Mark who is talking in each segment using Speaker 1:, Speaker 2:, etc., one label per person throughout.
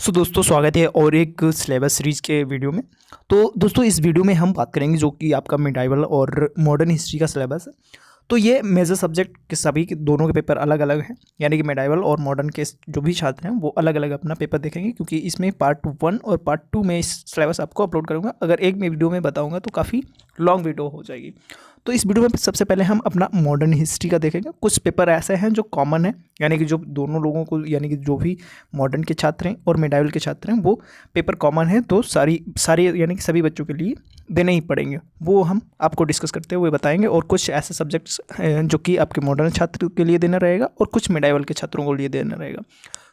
Speaker 1: दोस्तों स्वागत है और एक सिलेबस सीरीज़ के वीडियो में। तो दोस्तों इस वीडियो में हम बात करेंगे जो कि आपका मिडाइवल और मॉडर्न हिस्ट्री का सिलेबस है। तो ये मेजर सब्जेक्ट के सभी के दोनों के पेपर अलग अलग हैं, यानी कि मिडाइवल और मॉडर्न के जो भी छात्र हैं वो अलग अलग अपना पेपर देखेंगे, क्योंकि इसमें पार्ट 1 और पार्ट 2 में इस सिलेबस आपको अपलोड करूँगा। अगर एक में वीडियो में बताऊँगा तो काफ़ी लॉन्ग वीडियो हो जाएगी। तो इस वीडियो में सबसे पहले हम अपना मॉडर्न हिस्ट्री का देखेंगे। कुछ पेपर ऐसे हैं जो कॉमन है, यानी कि जो दोनों लोगों को, यानी कि जो भी मॉडर्न के छात्र हैं और मिडाइवल के छात्र हैं वो पेपर कॉमन है, तो सारी यानी कि सभी बच्चों के लिए देने ही पड़ेंगे। वो हम आपको डिस्कस करते हुए बताएंगे। और कुछ ऐसे सब्जेक्ट्स हैं जो कि आपके मॉडर्न छात्र के लिए देना रहेगा और कुछ मिडाइवल के छात्रों को लिए देना रहेगा।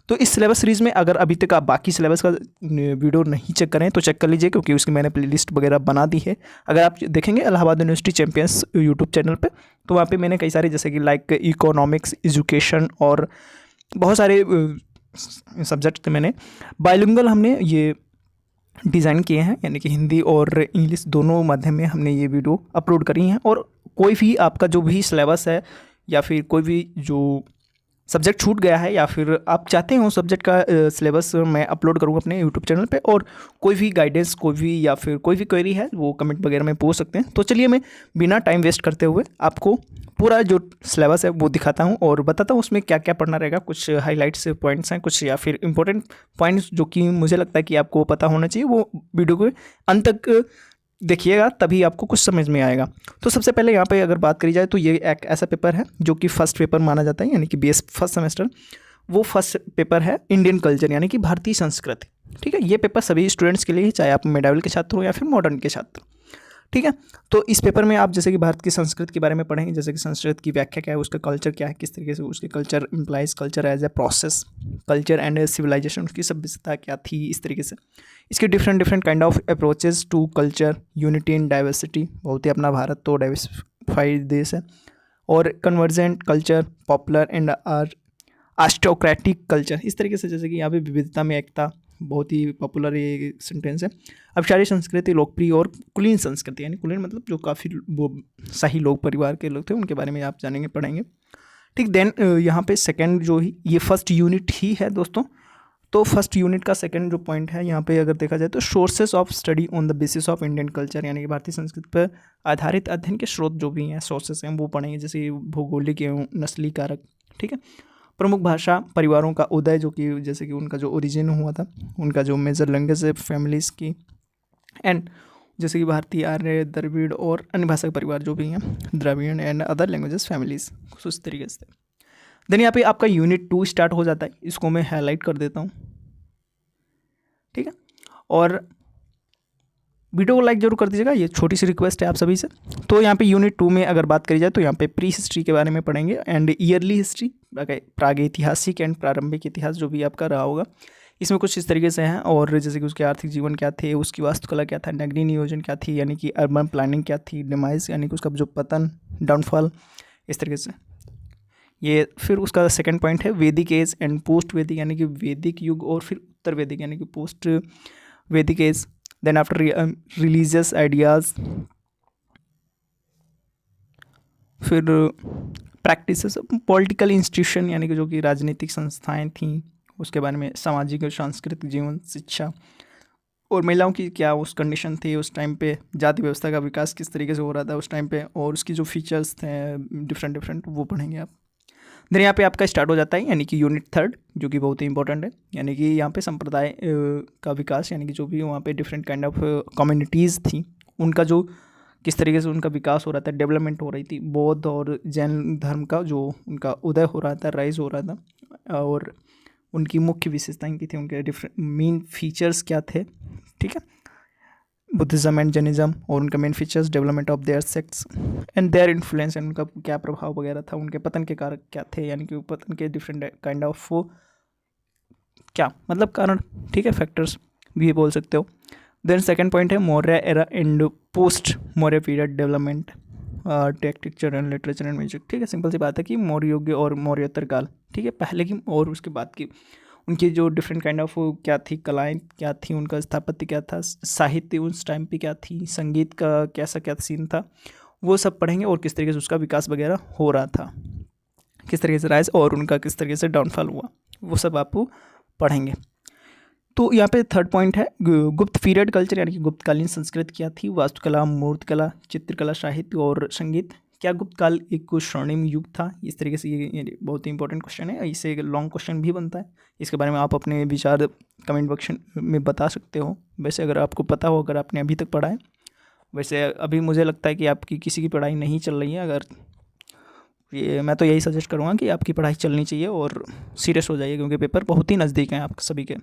Speaker 1: तो इस सिलेबस सीरीज़ में अगर अभी तक आप बाकी सिलेबस का वीडियो नहीं चेक करें तो चेक कर लीजिए, क्योंकि उसकी मैंने प्लेलिस्ट वगैरह बना दी है। अगर आप देखेंगे Allahabad university champions YouTube channel पे, तो वहाँ पे मैंने कई सारे जैसे कि लाइक इकोनॉमिक्स, एजुकेशन और बहुत सारे सब्जेक्ट थे मैंने बाइलिंगुअल हमने ये डिज़ाइन किए हैं, यानी कि हिंदी और इंग्लिश दोनों माध्यम में हमने ये वीडियो अपलोड करी हैं। और कोई भी आपका जो भी सिलेबस है या फिर कोई भी जो सब्जेक्ट छूट गया है या फिर आप चाहते हो सब्जेक्ट का सिलेबस मैं अपलोड करूँगा अपने यूट्यूब चैनल पे, और कोई भी गाइडेंस कोई भी या फिर कोई भी क्वेरी है वो कमेंट वगैरह में पूछ सकते हैं। तो चलिए मैं बिना टाइम वेस्ट करते हुए आपको पूरा जो सिलेबस है वो दिखाता हूँ और बताता हूँ उसमें क्या क्या पढ़ना रहेगा। कुछ हाईलाइट्स पॉइंट्स हैं, कुछ या फिर इंपॉर्टेंट पॉइंट्स जो कि मुझे लगता है कि आपको पता होना चाहिए, वो वीडियो के अंत तक देखिएगा, तभी आपको कुछ समझ में आएगा। तो सबसे पहले यहाँ पे अगर बात करी जाए तो ये एक ऐसा पेपर है जो कि फर्स्ट पेपर माना जाता है, यानी कि बीएस फर्स्ट सेमेस्टर। वो फर्स्ट पेपर है इंडियन कल्चर, यानी कि भारतीय संस्कृति। ठीक है, ये पेपर सभी स्टूडेंट्स के लिए ही, चाहे आप मिडाइवल के छात्र हो या फिर मॉडर्न के छात्र। ठीक है, तो इस पेपर में आप जैसे कि भारत की संस्कृति के बारे में पढ़ेंगे, जैसे कि संस्कृत की व्याख्या क्या है, उसका कल्चर क्या है, किस तरीके से उसके culture implies culture as a process, culture and civilisation, उसकी सभ्यता क्या थी, इस तरीके से इसके different kind of approaches to culture, unity in diversity, बहुत ही अपना भारत तो डाइवर्सिफाइड देश है, और convergent culture, popular and aristocratic culture, इस तरीके से जैसे कि यहाँ पे विविधता में एकता, बहुत ही पॉपुलर ये सेंटेंस है। अभिचारी संस्कृति, लोकप्रिय और कुलीन संस्कृति, यानी कुलीन मतलब जो काफ़ी वो शाही लोग परिवार के लोग थे, उनके बारे में आप जानेंगे पढ़ेंगे। ठीक, देन यहाँ पे सेकंड जो ही ये फर्स्ट यूनिट ही है दोस्तों। तो फर्स्ट यूनिट का सेकंड जो पॉइंट है यहाँ पे अगर देखा जाए तो sources of study on the basis of Indian culture, यानी कि भारतीय संस्कृति पर आधारित अध्ययन के स्रोत जो भी हैं, सोर्सेस हैं, वो पढ़ेंगे, जैसे भौगोलिक एवं नस्ली कारक। ठीक है, प्रमुख भाषा परिवारों का उदय, जो कि जैसे कि उनका जो ओरिजिन हुआ था, उनका जो मेजर लैंग्वेज है फैमिलीज़ की, एंड जैसे कि भारतीय, आर्य, द्रविड़ और अन्य भाषा के परिवार जो भी हैं, Dravida and other languages families, कुछ उस तरीके से। देन यहाँ पे आपका यूनिट 2 स्टार्ट हो जाता है, इसको मैं हाईलाइट कर देता हूँ। ठीक है, और वीडियो को लाइक जरूर कर दीजिएगा, ये छोटी सी रिक्वेस्ट है आप सभी से। तो यहाँ पे यूनिट 2 में अगर बात करी जाए तो यहाँ पे प्री हिस्ट्री के बारे में पढ़ेंगे एंड ईयरली हिस्ट्री, प्रागैतिहासिक एंड प्रारंभिक इतिहास जो भी आपका रहा होगा, इसमें कुछ इस तरीके से हैं। और जैसे कि उसके आर्थिक जीवन क्या थे, उसकी वास्तुकला क्या था, नगरीय नियोजन क्या थी, यानी कि अर्बन प्लानिंग क्या थी, डिमाइज यानी कि उसका जो पतन, डाउनफॉल, इस तरीके से ये। फिर उसका सेकंड पॉइंट है वैदिक एज एंड पोस्ट वैदिक, यानी कि वैदिक युग और फिर उत्तर वैदिक, यानी कि post Vedic age. Then after religious ideas, फिर प्रैक्टिसेस, पॉलिटिकल इंस्टीट्यूशन, यानी कि जो कि राजनीतिक संस्थाएं थीं, उसके बारे में, सामाजिक और सांस्कृतिक जीवन, शिक्षा, और महिलाओं की क्या उस कंडीशन थी उस टाइम पे, जाति व्यवस्था का विकास किस तरीके से हो रहा था उस टाइम पे, और उसकी जो फीचर्स थे डिफरेंट वो पढ़ेंगे आप। देन यहाँ पे आपका स्टार्ट हो जाता है, यानी कि यूनिट 3 जो कि बहुत ही इंपॉर्टेंट है, यानी कि यहाँ पे संप्रदाय का विकास, यानी कि जो भी वहाँ पे डिफरेंट काइंड ऑफ कम्युनिटीज़ थी, उनका जो किस तरीके से उनका विकास हो रहा था, डेवलपमेंट हो रही थी। बौद्ध और जैन धर्म का जो उनका उदय हो रहा था, राइज हो रहा था, और उनकी मुख्य विशेषताएं की थी, उनके डिफरेंट मेन फीचर्स क्या थे। ठीक है, बुद्धिज़्म एंड जैनिज़्म और उनका main features, development of their sects and their influence, and उनका क्या प्रभाव वगैरह था, उनके पतन के कारक क्या थे, यानी कि पतन के डिफरेंट काइंड ऑफ क्या मतलब कारण, ठीक है, फैक्टर्स भी बोल सकते हो। देन सेकंड पॉइंट है Maurya era and post Maurya period development, texture and literature and music. ठीक है, सिंपल सी बात है कि मौर्य युग और मौर्योत्तर काल, ठीक है, पहले की और उसके बाद की उनकी जो डिफरेंट काइंड ऑफ क्या थी, कलाएं क्या थी, उनका स्थापत्य क्या था, साहित्य उस टाइम पे क्या थी, संगीत का कैसा क्या सीन था, वो सब पढ़ेंगे, और किस तरीके से उसका विकास वगैरह हो रहा था, किस तरीके से राइज और उनका किस तरीके से डाउनफॉल हुआ, वो सब आपको पढ़ेंगे। तो यहाँ पे थर्ड पॉइंट है गुप्त पीरियड कल्चर, यानी कि गुप्तकालीन संस्कृति क्या थी। वास्तुकला, मूर्तिकला, चित्रकला, साहित्य और संगीत। क्या गुप्त काल एक स्वर्णिम युग था? इस तरीके से ये बहुत ही इंपॉर्टेंट क्वेश्चन है, इससे एक लॉन्ग क्वेश्चन भी बनता है। इसके बारे में आप अपने विचार कमेंट बॉक्स में बता सकते हो। वैसे अगर आपको पता हो, अगर आपने अभी तक पढ़ा है, वैसे अभी मुझे लगता है कि आपकी किसी की पढ़ाई नहीं चल रही है, अगर ये मैं तो यही सजेस्ट करूँगा कि आपकी पढ़ाई चलनी चाहिए और सीरियस हो जाइए, क्योंकि पेपर बहुत ही नज़दीक हैं आप सभी के।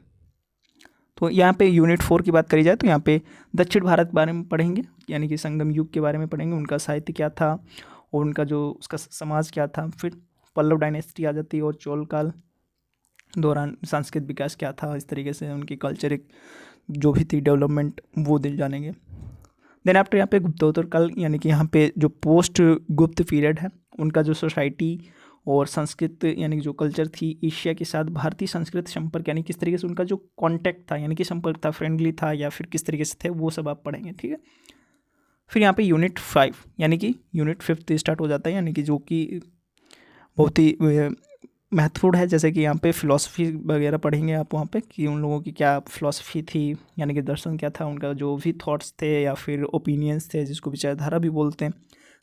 Speaker 1: तो यहाँ पे यूनिट 4 की बात करी जाए तो यहाँ पे दक्षिण भारत के बारे में पढ़ेंगे, यानी कि संगम युग के बारे में पढ़ेंगे, उनका साहित्य क्या था और उनका जो उसका समाज क्या था। फिर पल्लव डायनेस्टी आ जाती है और चोल काल दौरान सांस्कृतिक विकास क्या था, इस तरीके से उनकी कल्चरिक जो भी थी डेवलपमेंट वो जानेंगे। देन आफ्टर यहाँ पे गुप्तोत्तर काल, यानी कि यहाँ पे जो पोस्ट गुप्त पीरियड है, उनका जो सोसाइटी और संस्कृत यानी कि जो कल्चर थी एशिया के साथ भारतीय संस्कृत संपर्क, यानी किस तरीके से उनका जो कांटेक्ट था, यानी कि संपर्क था, फ्रेंडली था या फिर किस तरीके से थे, वो सब आप पढ़ेंगे। ठीक है। फिर यहाँ पे यूनिट 5 यानी कि यूनिट 5 स्टार्ट हो जाता है, यानी कि जो कि बहुत ही महत्वपूर्ण है। जैसे कि यहाँ पे फ़िलॉसफी वगैरह पढ़ेंगे आप, वहाँ पे कि उन लोगों की क्या फ़िलॉसफी थी, यानी कि दर्शन क्या था, उनका जो भी थॉट्स थे या फिर ओपिनियंस थे, जिसको विचारधारा भी बोलते हैं।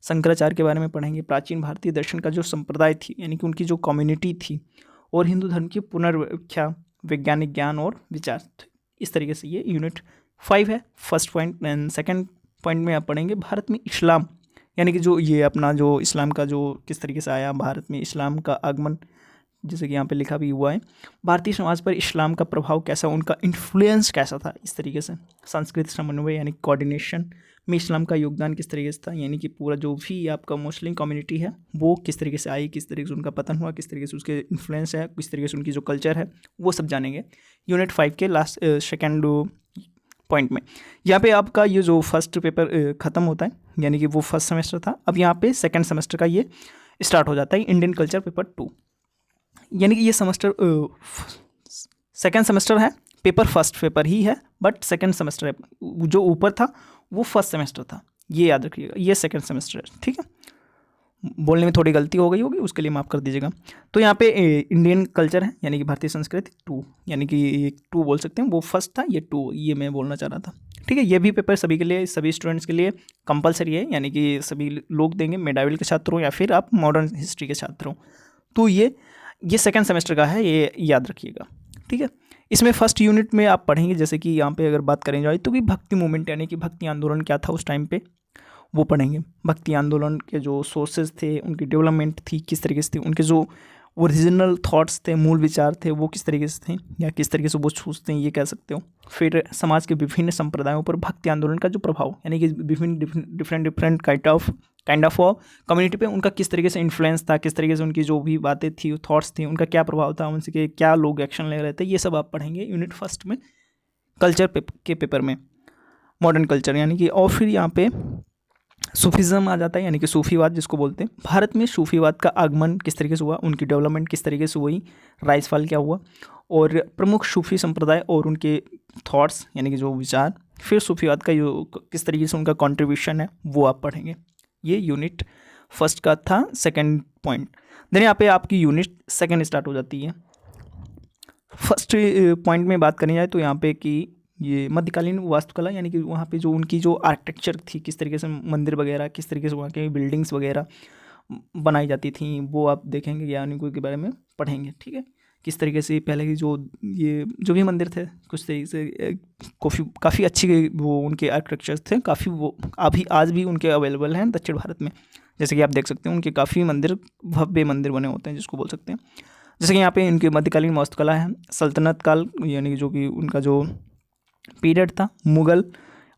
Speaker 1: शंकराचार्य के बारे में पढ़ेंगे, प्राचीन भारतीय दर्शन का जो संप्रदाय थी, यानी कि उनकी जो कम्युनिटी थी, और हिंदू धर्म की पुनर्व्याख्या, वैज्ञानिक ज्ञान और विचार। इस तरीके से ये यूनिट 5 है, first point. And second point में आप पढ़ेंगे भारत में इस्लाम, यानी कि जो ये अपना जो इस्लाम का जो किस तरीके से आया, भारत में इस्लाम का आगमन, जैसे कि यहाँ पे लिखा भी हुआ है, भारतीय समाज पर इस्लाम का प्रभाव कैसा, उनका इन्फ्लुएंस कैसा था, इस तरीके से। सांस्कृतिक समन्वय यानी कोऑर्डिनेशन में इस्लाम का योगदान किस तरीके से था, यानी कि पूरा जो भी आपका मुस्लिम कम्युनिटी है वो किस तरीके से आई, किस तरीके से उनका पतन हुआ, किस तरीके से उसके इन्फ्लुएंस है, किस तरीके से उनकी जो कल्चर है, वो सब जानेंगे यूनिट 5 के लास्ट सेकेंड पॉइंट में। यहाँ पे आपका ये जो फर्स्ट पेपर ख़त्म होता है, यानी कि वो फर्स्ट सेमेस्टर था, अब यहाँ पे सेकेंड सेमेस्टर का ये स्टार्ट हो जाता है, इंडियन कल्चर पेपर 2। यानी कि ये सेमेस्टर सेकेंड सेमेस्टर है, पेपर फर्स्ट पेपर ही है, बट सेकेंड सेमेस्टर है। जो ऊपर था वो फर्स्ट सेमेस्टर था, ये याद रखिएगा, ये सेकेंड सेमेस्टर है। ठीक है, बोलने में थोड़ी गलती हो गई होगी, उसके लिए माफ़ कर दीजिएगा। तो यहाँ पे इंडियन कल्चर है, यानी कि भारतीय संस्कृति 2, यानी कि ये 2 बोल सकते हैं, वो फर्स्ट था, ये 2, ये मैं बोलना चाह रहा था। ठीक है, ये भी पेपर सभी के लिए, सभी स्टूडेंट्स के लिए कंपलसरी है, यानी कि सभी लोग देंगे, मेडावल के छात्र हो या फिर आप मॉडर्न हिस्ट्री के छात्र हो। तो ये सेकेंड सेमेस्टर का है, ये याद रखिएगा। ठीक है, इसमें फर्स्ट यूनिट में आप पढ़ेंगे, जैसे कि यहाँ पे अगर बात करें जाए तो कि भक्ति मूवमेंट, यानी कि भक्ति आंदोलन क्या था उस टाइम पे, वो पढ़ेंगे। भक्ति आंदोलन के जो सोर्सेज थे, उनकी डेवलपमेंट थी किस तरीके से थी, उनके जो ओरिजिनल थॉट्स थे, मूल विचार थे, वो किस तरीके से थे या किस तरीके से वो सोचते हैं, ये कह सकते हो। फिर समाज के विभिन्न संप्रदायों पर भक्ति आंदोलन का जो प्रभाव, यानी कि विभिन्न डिफरेंट काइंड ऑफ कम्युनिटी पे उनका किस तरीके से इन्फ्लुएंस था, किस तरीके से उनकी जो भी बातें थी, थॉट्स थी, उनका क्या प्रभाव था, उनसे क्या लोग एक्शन ले रहे थे, ये सब आप पढ़ेंगे यूनिट फर्स्ट में कल्चर के पेपर में, मॉडर्न कल्चर यानी कि। और फिर यहाँ पे सूफीज़म आ जाता है, यानी कि सूफीवाद जिसको बोलते हैं। भारत में सूफीवाद का आगमन किस तरीके से हुआ, उनकी डेवलपमेंट किस तरीके से हुई, राइज फॉल क्या हुआ, और प्रमुख सूफी संप्रदाय और उनके थॉट्स यानी कि जो विचार। फिर सूफीवाद का जो किस तरीके से उनका कंट्रीब्यूशन है, वो आप पढ़ेंगे। ये यूनिट फर्स्ट का था सेकेंड पॉइंट। देन यहाँ पे आपकी यूनिट सेकेंड स्टार्ट हो जाती है। फर्स्ट पॉइंट में बात करी जाए तो यहाँ पे कि ये मध्यकालीन वास्तुकला, यानी कि वहाँ पे जो उनकी जो आर्किटेक्चर थी, किस तरीके से मंदिर वगैरह, किस तरीके से वहाँ के बिल्डिंग्स वगैरह बनाई जाती थी, वो आप देखेंगे, यानी उनके बारे में पढ़ेंगे। ठीक है, किस तरीके से पहले की जो भी मंदिर थे, कुछ तरीके से काफ़ी अच्छी वो उनके आर्किटेक्चर थे, काफ़ी वो अभी आज भी उनके अवेलेबल हैं दक्षिण भारत में। जैसे कि आप देख सकते हैं उनके काफ़ी मंदिर, भव्य मंदिर बने होते हैं जिसको बोल सकते हैं। जैसे कि यहाँ पे इनके मध्यकालीन वास्तुकला है, सल्तनत काल यानी कि जो कि उनका जो पीरियड था, मुगल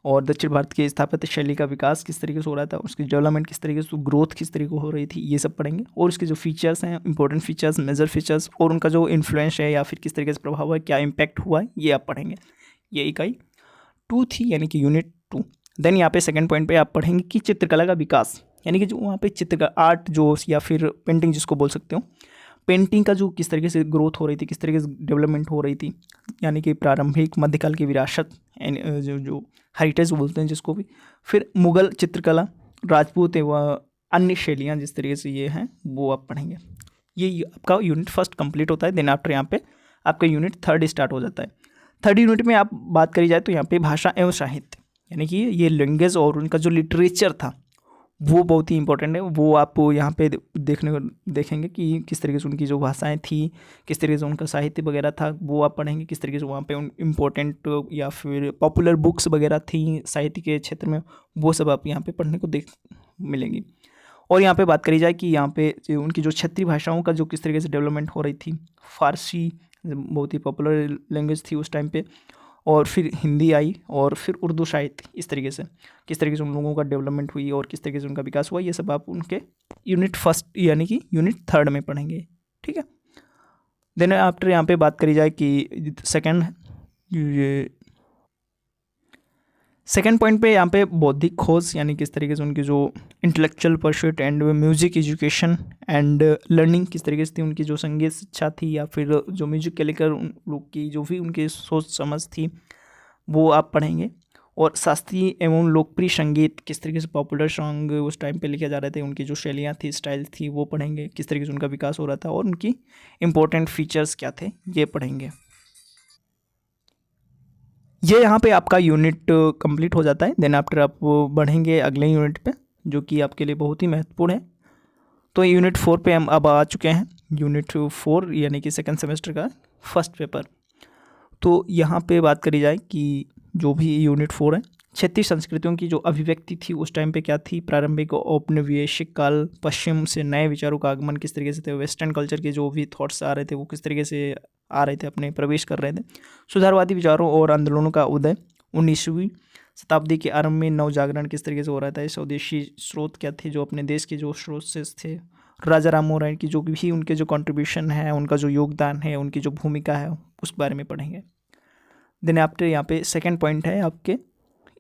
Speaker 1: और दक्षिण भारत की स्थापत्य शैली का विकास किस तरीके से हो रहा था, उसकी डेवलपमेंट किस तरीके से, ग्रोथ किस तरीके हो रही थी, ये सब पढ़ेंगे। और उसके जो फीचर्स हैं, इंपॉर्टेंट फीचर्स, मेजर फीचर्स, और उनका जो इन्फ्लुएंस है या फिर किस तरीके से प्रभाव है, क्या इम्पैक्ट हुआ है, ये आप पढ़ेंगे। ये इकाई 2 थी, यानी कि यूनिट 2। देन यहाँ पे सेकंड पॉइंट पे आप पढ़ेंगे कि चित्रकला का विकास, यानी कि जो वहाँ पे चित्रकला आर्ट जो या फिर पेंटिंग जिसको बोल सकते हो, पेंटिंग का जो किस तरीके से ग्रोथ हो रही थी, किस तरीके से डेवलपमेंट हो रही थी, यानी कि प्रारंभिक मध्यकाल की विरासत, जो हेरिटेज बोलते हैं जिसको भी। फिर मुगल चित्रकला, राजपूत एवं अन्य शैलियाँ जिस तरीके से ये हैं, वो आप पढ़ेंगे। ये आपका यूनिट फर्स्ट कंप्लीट होता है। देन आफ्टर यहाँ पे आपका यूनिट थर्ड स्टार्ट हो जाता है। थर्ड यूनिट में आप बात करी जाए तो यहाँ पे भाषा एवं साहित्य, यानी कि ये लैंग्वेज और उनका जो लिटरेचर था वो बहुत ही इंपॉर्टेंट है। वो आप यहाँ पे देखेंगे कि किस तरीके से उनकी जो भाषाएं थी, किस तरीके से उनका साहित्य वगैरह था, वो आप पढ़ेंगे। किस तरीके से वहाँ पे उन इम्पोर्टेंट या फिर पॉपुलर बुक्स वगैरह थी साहित्य के क्षेत्र में, वो सब आप यहाँ पे पढ़ने को मिलेंगी। और यहाँ पे बात करी जाए कि यहाँ पे उनकी जो क्षेत्रीय भाषाओं का जो किस तरीके से डेवलपमेंट हो रही थी, फारसी बहुत ही पॉपुलर लैंग्वेज थी उस टाइम पे, और फिर हिंदी आई, और फिर उर्दू साहित्य, इस तरीके से किस तरीके से उन लोगों का डेवलपमेंट हुई और किस तरीके से उनका विकास हुआ, ये सब आप उनके यूनिट फर्स्ट यानी कि यूनिट थर्ड में पढ़ेंगे। ठीक है। देन आफ्टर यहाँ पे बात करी जाए कि सेकेंड पॉइंट पे यहाँ पे बौद्धिक खोज, यानी किस तरीके से उनकी जो intellectual pursuit and music education and learning किस तरीके से थी, उनकी जो संगीत शिक्षा थी या फिर जो म्यूजिक के लेकर उन लोग की जो भी उनकी सोच समझ थी वो आप पढ़ेंगे। और शास्त्रीय एवं लोकप्रिय संगीत, किस तरीके से पॉपुलर सॉन्ग उस टाइम पे लिखे जा रहे थे, उनकी जो शैलियाँ थी, स्टाइल थी, वो पढ़ेंगे। किस तरीके से उनका विकास हो रहा था और उनकी इंपॉर्टेंट फीचर्स क्या थे, ये पढ़ेंगे। ये यहाँ पे आपका यूनिट कंप्लीट हो जाता है। देन आफ्टर आप बढ़ेंगे अगले यूनिट पे, जो कि आपके लिए बहुत ही महत्वपूर्ण है। तो यूनिट 4 पे हम अब आ चुके हैं। यूनिट 4 यानी कि सेकंड सेमेस्टर का फर्स्ट पेपर। तो यहाँ पे बात करी जाए कि जो भी यूनिट 4 है, क्षेत्रीय संस्कृतियों की जो अभिव्यक्ति थी उस टाइम पे क्या थी, प्रारंभिक औपनिवेशिक काल, पश्चिम से नए विचारों का आगमन किस तरीके से थे, वेस्टर्न कल्चर के जो भी थॉट्स आ रहे थे वो किस तरीके से आ रहे थे, अपने प्रवेश कर रहे थे, सुधारवादी विचारों और आंदोलनों का उदय, 19वीं शताब्दी के आरंभ में नव जागरण किस तरीके से हो रहा था, स्वदेशी स्रोत क्या थे, जो अपने देश के जो स्रोत थे, राजा राम मोहन राय की जो भी उनके जो कंट्रीब्यूशन है, उनका जो योगदान है, उनकी जो भूमिका है, उस बारे में पढ़ेंगे। देन आफ्टर यहाँ पे सेकेंड पॉइंट है आपके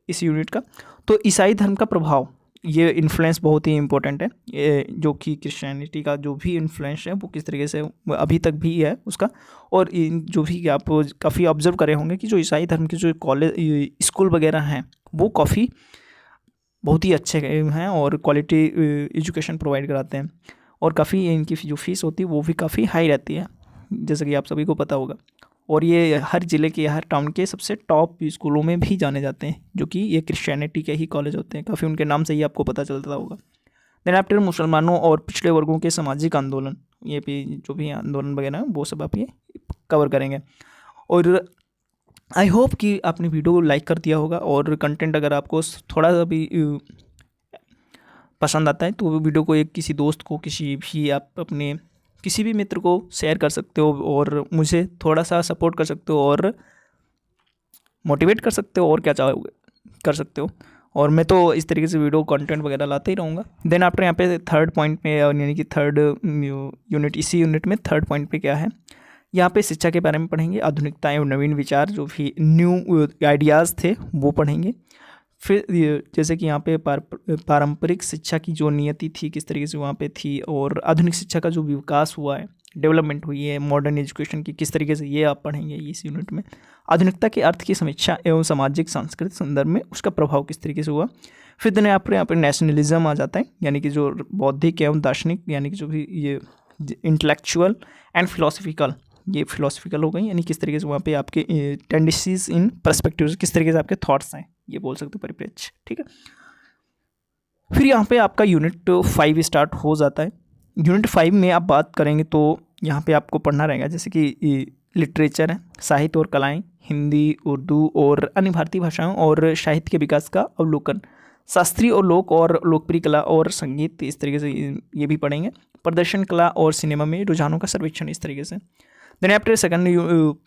Speaker 1: इस यूनिट का, तो ईसाई धर्म का प्रभाव, ये इन्फ्लुएंस बहुत ही इंपॉर्टेंट है। ये जो कि क्रिश्चियनिटी का जो भी इन्फ्लुएंस है वो किस तरीके से अभी तक भी है उसका। और जो भी आप काफ़ी ऑब्जर्व करे होंगे कि जो ईसाई धर्म के जो कॉलेज स्कूल वगैरह हैं वो काफ़ी बहुत ही अच्छे हैं और क्वालिटी एजुकेशन प्रोवाइड कराते हैं, और काफ़ी इनकी जो फीस होती है वो भी काफ़ी हाई रहती है, जैसा कि आप सभी को पता होगा। और ये हर ज़िले के, हर टाउन के सबसे टॉप स्कूलों में भी जाने जाते हैं, जो कि ये क्रिश्चियनिटी के ही कॉलेज होते हैं। काफ़ी उनके नाम से ही आपको पता चलता होगा। देन आफ्टर मुसलमानों और पिछड़े वर्गों के सामाजिक आंदोलन, ये भी जो भी आंदोलन वगैरह हैं वो सब आप ये कवर करेंगे। और आई होप कि आपने वीडियो को लाइक कर दिया होगा, और कंटेंट अगर आपको थोड़ा सा भी पसंद आता है तो वीडियो को एक किसी दोस्त को, किसी भी आप अपने किसी भी मित्र को शेयर कर सकते हो, और मुझे थोड़ा सा सपोर्ट कर सकते हो और मोटिवेट कर सकते हो, और क्या चाहोगे कर सकते हो। और मैं तो इस तरीके से वीडियो कंटेंट वगैरह लाते ही रहूँगा। देन आफ्टर यहाँ पे थर्ड पॉइंट में, यानी कि थर्ड यूनिट, इसी यूनिट में थर्ड पॉइंट पे क्या है, यहाँ पे शिक्षा के बारे में पढ़ेंगे। आधुनिकता एवं नवीन विचार, जो भी न्यू आइडियाज़ थे वो पढ़ेंगे। फिर जैसे कि यहाँ पे पारंपरिक शिक्षा की जो नियति थी किस तरीके से वहाँ पे थी, और आधुनिक शिक्षा का जो विकास हुआ है, डेवलपमेंट हुई है मॉडर्न एजुकेशन की किस तरीके से, ये आप पढ़ेंगे इस यूनिट में। आधुनिकता के अर्थ की समीक्षा एवं सामाजिक सांस्कृतिक संदर्भ में उसका प्रभाव किस तरीके से हुआ। फिर दिन यहाँ पर नेशनलिज्म आ जाता है, यानी कि जो बौद्धिक एवं दार्शनिक, यानी कि जो भी ये इंटेलेक्चुअल एंड फिलोसफिकल, ये फिलोसफिकल हो गई, यानी किस तरीके से वहाँ पे आपके टेंडेंसीज इन पर्सपेक्टिव्स, किस तरीके से आपके थॉट्स हैं, ये बोल सकते हो, परिप्रेक्ष्य। ठीक है। फिर यहाँ पे आपका यूनिट 5 स्टार्ट हो जाता है। यूनिट 5 में आप बात करेंगे तो यहाँ पे आपको पढ़ना रहेगा, जैसे कि लिटरेचर है, साहित्य और कलाएँ, हिंदी, उर्दू और अन्य भारतीय भाषाओं और साहित्य के विकास का अवलोकन, शास्त्रीय और लोक और लोकप्रिय कला और संगीत, इस तरीके से ये भी पढ़ेंगे। प्रदर्शन कला और सिनेमा में रुझानों का सर्वेक्षण, इस तरीके से। देन आफ्टर सेकंड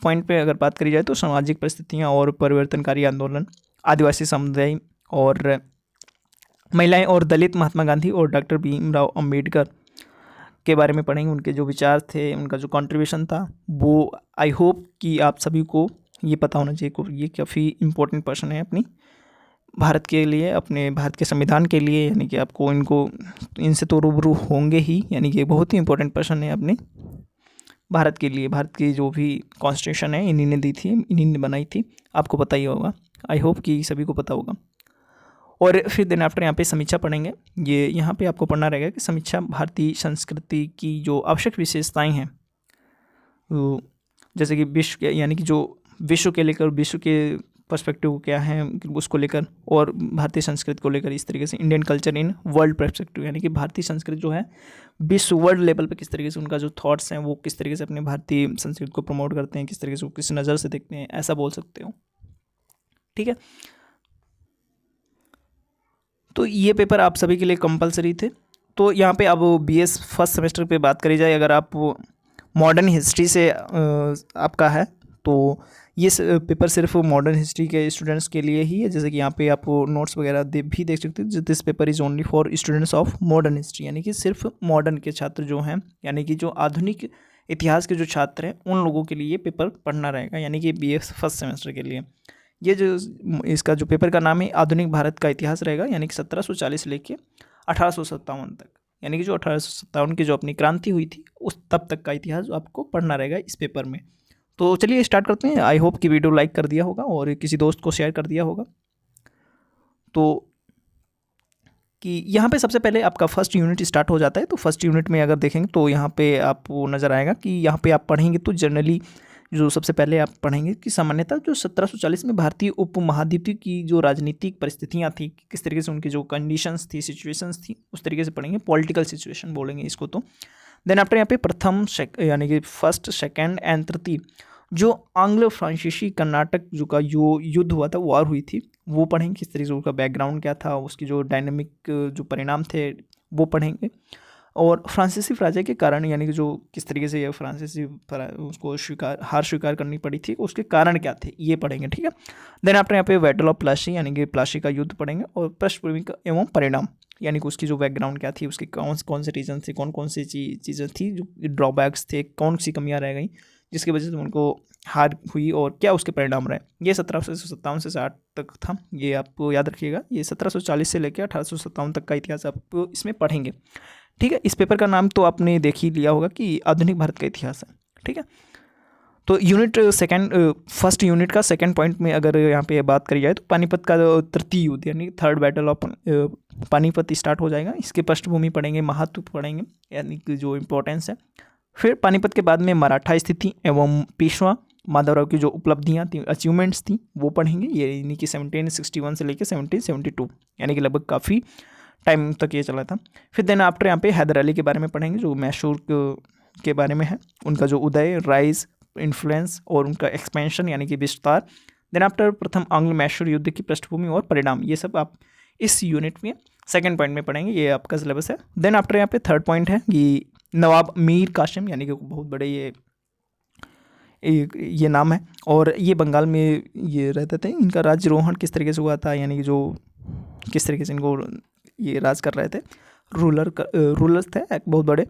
Speaker 1: पॉइंट पे अगर बात करी जाए तो सामाजिक परिस्थितियाँ और परिवर्तनकारी आंदोलन, आदिवासी समुदाय और महिलाएं और दलित, महात्मा गांधी और डॉक्टर भीमराव अंबेडकर के बारे में पढ़ेंगे। उनके जो विचार थे, उनका जो कंट्रीब्यूशन था, वो आई होप कि आप सभी को ये पता होना चाहिए। ये काफ़ी इंपॉर्टेंट पर्सन है अपनी भारत के लिए, अपने भारत के संविधान के लिए, यानी कि आपको इनसे तो रूबरू होंगे ही, यानी कि बहुत ही इंपॉर्टेंट पर्सन है अपने भारत के लिए। भारत की जो भी कॉन्स्टिट्यूशन है इन्हीं ने दी थी, इन्हीं ने बनाई थी, आपको पता ही होगा। आई होप कि सभी को पता होगा। और फिर दिन आफ्टर यहाँ पे समीक्षा पढ़ेंगे। ये यहाँ पे आपको पढ़ना रहेगा कि समीक्षा भारतीय संस्कृति की जो आवश्यक विशेषताएं हैं, जैसे कि विश्व, यानी कि जो विश्व के लेकर, विश्व के पर्सपेक्टिव क्या है उसको लेकर, और भारतीय संस्कृति को लेकर, इस तरीके से Indian culture in world perspective, यानी कि भारतीय संस्कृति जो है विश्व वर्ल्ड लेवल पे किस तरीके से उनका जो थॉट्स हैं वो किस तरीके से अपने भारतीय संस्कृति को प्रमोट करते हैं, किस तरीके से वो किस नज़र से देखते हैं, ऐसा बोल सकते हो। ठीक है, तो ये पेपर आप सभी के लिए कंपलसरी थे। तो यहाँ पे अब BS फर्स्ट सेमेस्टर पे बात करी जाए, अगर आप मॉडर्न हिस्ट्री से आपका है तो ये पेपर सिर्फ मॉडर्न हिस्ट्री के स्टूडेंट्स के लिए ही है। जैसे कि यहाँ पे आप नोट्स वगैरह भी देख सकते हो, this paper is only for students of modern history, यानी कि सिर्फ मॉडर्न के छात्र जो हैं, यानी कि जो आधुनिक इतिहास के जो छात्र हैं उन लोगों के लिए ये पेपर पढ़ना रहेगा, यानी कि BS फर्स्ट सेमेस्टर के लिए। ये जो इसका जो पेपर का नाम है आधुनिक भारत का इतिहास रहेगा, यानी कि 1740 से लेके 1857 तक, यानी कि जो 1857 की जो अपनी क्रांति हुई थी उस तब तक का इतिहास आपको पढ़ना रहेगा इस पेपर में। तो चलिए स्टार्ट करते हैं। आई होप कि वीडियो लाइक कर दिया होगा और किसी दोस्त को शेयर कर दिया होगा। तो कि यहाँ पे सबसे पहले आपका फर्स्ट यूनिट स्टार्ट हो जाता है। तो फर्स्ट यूनिट में अगर देखेंगे तो यहाँ पे आपको नज़र आएगा कि यहाँ पे आप पढ़ेंगे तो जनरली जो सबसे पहले आप पढ़ेंगे कि सामान्यतः जो 1740 में भारतीय उपमहाद्वीप की जो राजनीतिक परिस्थितियाँ थी, किस तरीके से उनकी जो कंडीशंस थी, सिचुएशंस थी, उस तरीके से पढ़ेंगे। पॉलिटिकल सिचुएशन बोलेंगे इसको। तो देन आफ्टर यहाँ पे प्रथम यानी कि फर्स्ट, सेकेंड एंड तृतीय जो आंग्ल फ्रांसीसी कर्नाटक जो का जो युद्ध हुआ था, वॉर हुई थी, वो पढ़ेंगे। किस तरीके से उसका बैकग्राउंड क्या था, उसकी जो डायनेमिक जो परिणाम थे वो पढ़ेंगे। और फ्रांसीसी राजा के कारण, यानी कि जो किस तरीके से ये फ्रांसीसी उसको हार स्वीकार करनी पड़ी थी, उसके कारण क्या थे, ये पढ़ेंगे। ठीक है, देन आफ्टर यहाँ पे बैटल ऑफ प्लासी यानी कि प्लासी का युद्ध पढ़ेंगे। और पृष्ठभूमि एवं परिणाम, यानी कि उसकी जो बैकग्राउंड क्या थी, उसके कौन से रीजन थे, कौन सी चीज़ें थी, जो ड्रॉबैक्स थे, कौन सी कमियाँ रह गई जिसकी वजह से उनको हार हुई और क्या उसके परिणाम रहे। ये 1757 से 60 तक था, ये आपको याद रखिएगा। ये 1740 से लेकर 1857 तक का इतिहास आप इसमें पढ़ेंगे। ठीक है, इस पेपर का नाम तो आपने देख ही लिया होगा कि आधुनिक भारत का इतिहास है। ठीक है, तो यूनिट फर्स्ट यूनिट का सेकंड पॉइंट में अगर यहाँ पे बात करी जाए तो पानीपत का तृतीय युद्ध यानी third battle of Panipat start हो जाएगा। इसके पृष्ठभूमि पढ़ेंगे, महत्व पढ़ेंगे, यानी कि जो इम्पोर्टेंस है। फिर पानीपत के बाद में मराठा स्थिति एवं पेशवा माधवराव की जो उपलब्धियाँ थी, अचीवमेंट्स थी, वो पढ़ेंगे। ये यानी कि 1761 से लेकर 1772, यानी कि लगभग काफ़ी टाइम तक ये चला था। फिर देन आफ्टर यहाँ पे हैदर अली के बारे में पढ़ेंगे, जो मैसूर के बारे में है, उनका जो उदय, राइज, इन्फ्लुएंस और उनका एक्सपेंशन यानी कि विस्तार। देन आफ्टर प्रथम आंग्ल मैसूर युद्ध की पृष्ठभूमि और परिणाम, ये सब आप इस यूनिट में सेकंड पॉइंट में पढ़ेंगे। ये आपका सिलेबस है। देन आफ्टर यहाँ पे थर्ड पॉइंट है कि नवाब मीर कासिम, यानी कि बहुत बड़े ये नाम है और ये बंगाल में ये रहते थे। इनका राज्यरोहण किस तरीके से हुआ था, यानी कि जो किस तरीके से इनको ये राज कर रहे थे, रूलर्स थे एक बहुत बड़े,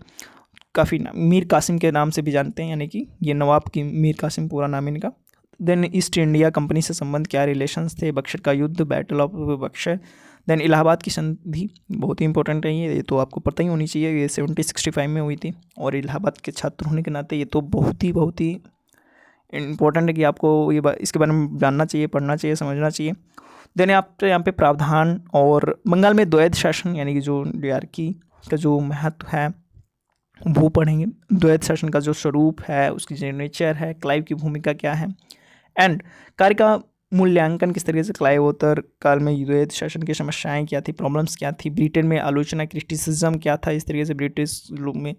Speaker 1: काफ़ी मीर कासिम के नाम से भी जानते हैं, यानी कि ये नवाब की मीर कासिम पूरा नाम इनका। देन ईस्ट इंडिया कंपनी से संबंध क्या रिलेशंस थे, बक्सर का युद्ध, battle of Buxar. Then Allahabad की संधि बहुत ही इंपॉर्टेंट है, ये तो आपको पता ही होनी चाहिए। ये 1765 में हुई थी और इलाहाबाद के छात्र होने के नाते ये तो बहुत ही इम्पोर्टेंट है कि आपको ये इसके बारे में जानना चाहिए, पढ़ना चाहिए, समझना चाहिए। देन आप यहाँ पे प्रावधान और बंगाल में द्वैध शासन यानी कि जो डियार्की का जो महत्व है वो पढ़ेंगे। द्वैध शासन का जो स्वरूप है, उसकी जो नेचर है, क्लाइव की भूमिका क्या है, एंड कार्य का मूल्यांकन किस तरीके से क्लाइवोत्तर काल में द्वैध शासन की समस्याएं क्या थी, प्रॉब्लम्स क्या थी, ब्रिटेन में आलोचना क्रिटिसिज्म क्या था, इस तरीके से ब्रिटिश लोग में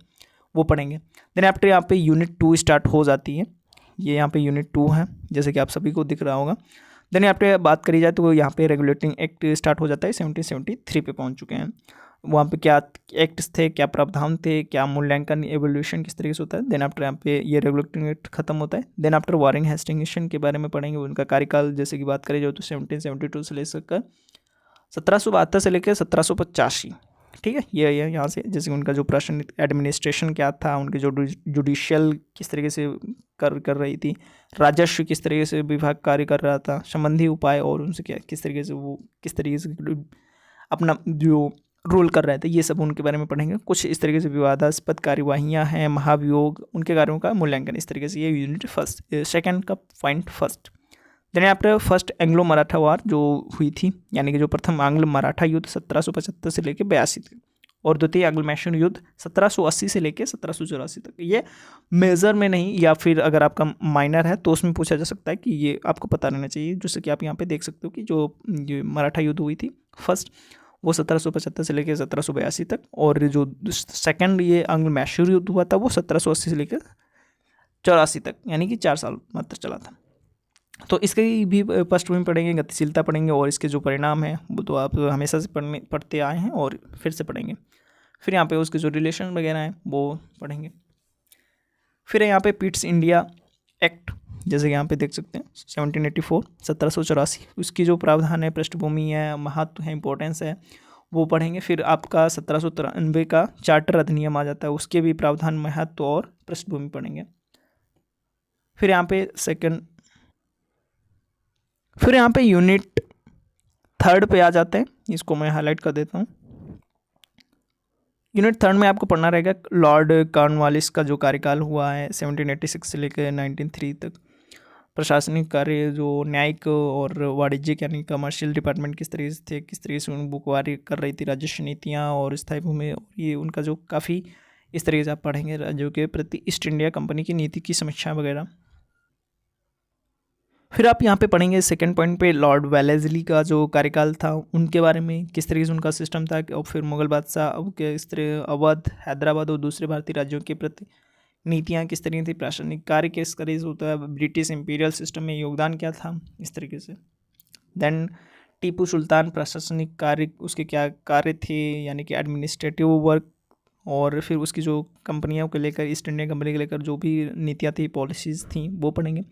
Speaker 1: वो पढ़ेंगे। देन आफ्टर यहाँ पे यूनिट 2 स्टार्ट हो जाती है। ये यहाँ पे यूनिट 2 है, जैसे कि आप सभी को दिख रहा होगा। देन आपने बात करी जाए तो यहाँ पे रेगुलेटिंग एक्ट स्टार्ट हो जाता है, 1773 पे पहुँच चुके हैं। वहाँ पे क्या एक्ट्स थे, क्या प्रावधान थे, क्या मूल्यांकन, एवोल्यूशन किस तरीके से होता है। देन आफ्टर यहाँ पे ये रेगुलेटिंग एक्ट खत्म होता है। देन आफ्टर वारिंग हेस्टिंग्स के बारे में पढ़ेंगे, उनका कार्यकाल जैसे कि बात करें जो तो 1772 से लेकर 1772 से लेकर 1785। ठीक है, ये यहाँ से जैसे उनका जो प्रशासन एडमिनिस्ट्रेशन क्या था, उनके जो जुडिशियल किस तरीके से कर रही थी, राजस्व किस तरीके से विभाग कार्य कर रहा था, संबंधी उपाय और उनसे क्या किस तरीके से अपना जो रोल कर रहे थे, ये सब उनके बारे में पढ़ेंगे। कुछ इस तरीके से विवादास्पद कार्यवाहियाँ हैं, महाभियोग, उनके कार्यों का मूल्यांकन, इस तरीके से ये यूनिट सेकंड का point first. Then after first Anglo Maratha war जो हुई थी, यानी कि जो प्रथम आंग्ल मराठा युद्ध 1775 से लेकर 82 तक, और द्वितीय एंग्लो मैसूर युद्ध 1780 से लेकर 1784 तक। ये मेजर में नहीं, या फिर अगर आपका माइनर है तो उसमें पूछा जा सकता है कि ये आपको पता रहना चाहिए। जैसे कि आप यहाँ पे देख सकते हो कि जो ये मराठा युद्ध हुई थी फर्स्ट, वो 1775 से लेकर 1782 तक, और जो सेकंड ये एंग्लो मैसूर युद्ध हुआ था वो 1780 से लेकर 84 तक, यानी कि 4 साल मात्र चला था। तो इसकी भी पृष्ठभूमि पढ़ेंगे, गतिशीलता पढ़ेंगे, और इसके जो परिणाम हैं वो तो आप हमेशा से पढ़ते आए हैं और फिर से पढ़ेंगे। फिर यहाँ पे उसके जो रिलेशन वगैरह हैं वो पढ़ेंगे। फिर यहाँ पे पिट्स इंडिया एक्ट, जैसे कि यहाँ पे देख सकते हैं 1784 1784, उसकी जो प्रावधान है, पृष्ठभूमि है, महत्व है, इंपॉर्टेंस है, वो पढ़ेंगे। फिर आपका 1793 का चार्टर अधिनियम आ जाता है, उसके भी प्रावधान, महत्व और पृष्ठभूमि पढ़ेंगे। फिर यहाँ पे यूनिट 3 पे आ जाते हैं, इसको मैं हाईलाइट कर देता हूँ। यूनिट 3 में आपको पढ़ना रहेगा लॉर्ड कॉर्नवालिस का जो कार्यकाल हुआ है 1786 से लेकर 1903 तक, प्रशासनिक कार्य, जो न्यायिक और वाणिज्यिक यानी कमर्शियल डिपार्टमेंट किस तरीके से थे, किस तरीके से उन बुकवारी कर रही थी, राजस्व नीतियाँ और स्थायी भूमि, ये उनका जो काफ़ी इस तरीके से आप पढ़ेंगे राज्यों के प्रति ईस्ट इंडिया कंपनी की नीति की समीक्षा वगैरह। फिर आप यहाँ पे पढ़ेंगे सेकंड पॉइंट पे लॉर्ड वेलेस्ली का जो कार्यकाल था उनके बारे में, किस तरीके से उनका सिस्टम था, और फिर मुगल बादशाह के इस तरह अवध, हैदराबाद और दूसरे भारतीय राज्यों के प्रति नीतियाँ किस तरीके थी, प्रशासनिक कार्य किस तरीके से होता है, ब्रिटिश इंपीरियल सिस्टम में योगदान क्या था, इस तरीके से। देन टीपू सुल्तान, प्रशासनिक कार्य उसके क्या कार्य थे, यानी कि एडमिनिस्ट्रेटिव वर्क, और फिर उसकी जो कंपनियों को लेकर, ईस्ट इंडिया कंपनी को लेकर जो भी नीतियाँ थी, पॉलिसीज़ थी, वो पढ़ेंगे।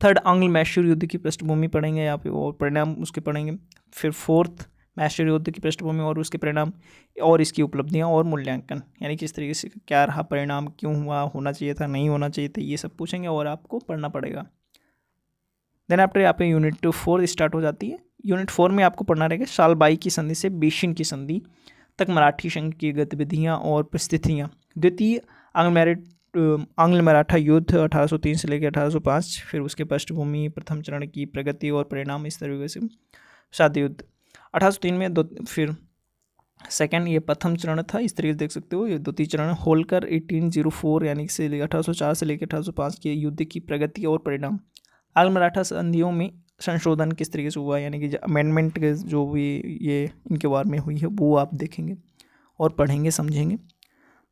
Speaker 1: थर्ड आंग्ल मैसूर युद्ध की पृष्ठभूमि पढ़ेंगे यहाँ पे और परिणाम उसके पढ़ेंगे। फिर फोर्थ मैसूर युद्ध की पृष्ठभूमि और उसके परिणाम और इसकी उपलब्धियाँ और मूल्यांकन, यानी कि इस तरीके से क्या रहा परिणाम, क्यों हुआ, होना चाहिए था, नहीं होना चाहिए था, ये सब पूछेंगे और आपको पढ़ना पड़ेगा। देन आफ्टर यहाँ पे यूनिट 4 स्टार्ट हो जाती है। यूनिट 4 में आपको पढ़ना रहेगा सालबाई की संधि से बीशिन की संधि तक मराठी संघ की गतिविधियाँ और परिस्थितियाँ, द्वितीय आंग्ल मराठा युद्ध 1803 से लेकर 1805, फिर उसके पृष्ठभूमि, प्रथम चरण की प्रगति और परिणाम, इस तरीके से। सात युद्ध 1803 में फिर सेकंड ये प्रथम चरण था, इस तरीके से देख सकते हो। ये द्वितीय चरण होलकर 1804 यानी कि 1804 से लेकर 1805 के युद्ध की प्रगति और परिणाम। आंग्ल मराठा संधियों में संशोधन किस तरीके से हुआ, यानी कि अमेंडमेंट जो भी ये इनके बारे में हुई है वो आप देखेंगे और पढ़ेंगे, समझेंगे।